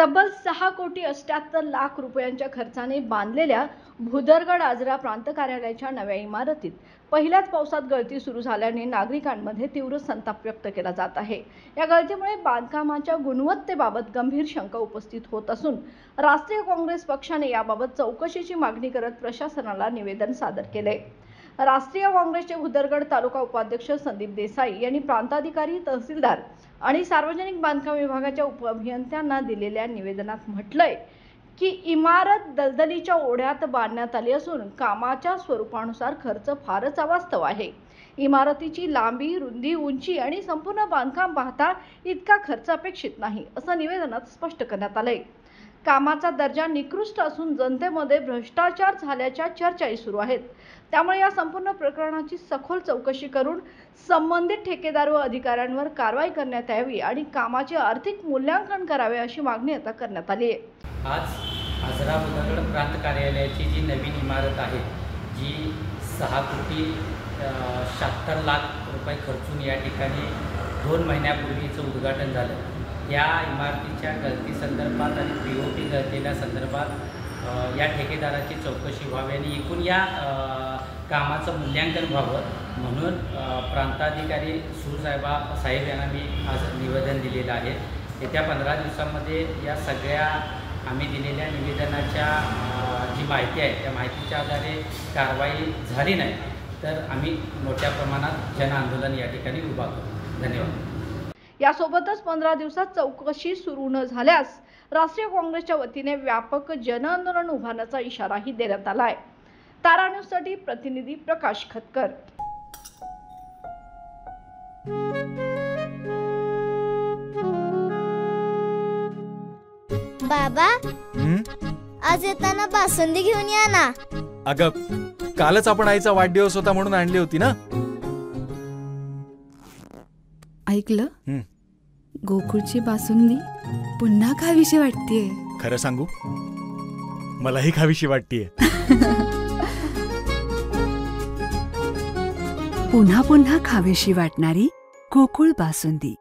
तब्बल 6,78,00,000 रुपयांच्या खर्चाने बांधलेल्या भुदरगड आजरा प्रांत कार्यालयाच्या नव्या इमारतीत पहिल्याच पावसात गळती सुरू झाल्याने नागरिकांमध्ये तीव्र संताप व्यक्त केला जात आहे। या गळतीमुळे बांधकामाच्या गुणवत्तेबाबत गंभीर शंका उपस्थित होत असून राष्ट्रीय काँग्रेस पक्षाने याबाबत चौकशीची मागणी करत प्रशासनाला निवेदन सादर केले। राष्ट्रीय काँग्रेसचे भुदरगड तालुका उपाध्यक्ष संदीप देसाई यांनी प्रांताधिकारी, तहसीलदार आणि सार्वजनिक बांधकाम विभागाच्या उपअभियंत्यांना दिलेल्या निवेदनात म्हटलंय की इमारत दलदलीच्या ओढ्यात बांधण्यात आली असून कामाच्या स्वरूपानुसार खर्च फारच अवास्तव आहे। इमारतीची लांबी, रुंदी, उंची आणि संपूर्ण बांधकाम पाहता इतका खर्च अपेक्षित नाही, असं निवेदनात स्पष्ट करण्यात आलंय। कामाचा दर्जा निकृष्ट असून जनतेमध्ये भ्रष्टाचार झाल्याच्या चर्चाही सुरू आहेत। त्यामुळे या संपूर्ण प्रकरणाची सखोल चौकशी करून संबंधित ठेकेदार व अधिकाऱ्यांवर कारवाई करण्यात यावी आणि कामाचे आर्थिक मूल्यांकन करावे अशी मागणी आता करण्यात आली आहे। आज आजरा भुदरगड प्रांत कार्यालयाची जी नवीन इमारत आहे, जी 6,76,00,000 रुपये खर्चून या ठिकाणी 2 महिन्यापूर्वीचं उद्घाटन झालं। या इमारतीच्या गळती संदर्भात आणि POP गळतीच्या संदर्भात या ठेकेदाराची चौकशी व्हावी आणि एकूण या कामाचं मूल्यांकन व्हावं म्हणून प्रांताधिकारी साहेब यांना मी आज निवेदन दिलेलं आहे। येत्या 15 दिवसांमध्ये या सगळ्या आम्ही दिलेल्या निवेदनाच्या जी माहिती आहे त्या माहितीच्या आधारे कारवाई झाली नाही तर आम्ही मोठ्या प्रमाणात जन आंदोलन या ठिकाणी उभा करू। धन्यवाद। यासोबतच 15 दिवसात चौकशी सुरू न झाल्यास राष्ट्रीय काँग्रेसच्या वतीने व्यापक जन आंदोलन उभारण्याचा इशाराही देण्यात आला आहे। तारा न्यूजसाठी प्रतिनिधी प्रकाश खतकर। बाबा, आज येताना बासुंदी घेऊन या ना। अगं, कालच आपण आईचा वाढदिवस होता म्हणून आणली होती ना। ऐकलं, गोकुळची बासुंदी पुन्हा खावीशी वाटतेय। खरं सांगू, मलाही खावीशी वाटतेय। पुन्हा पुन्हा खावीशी वाटणारी गोकुळ बासुंदी।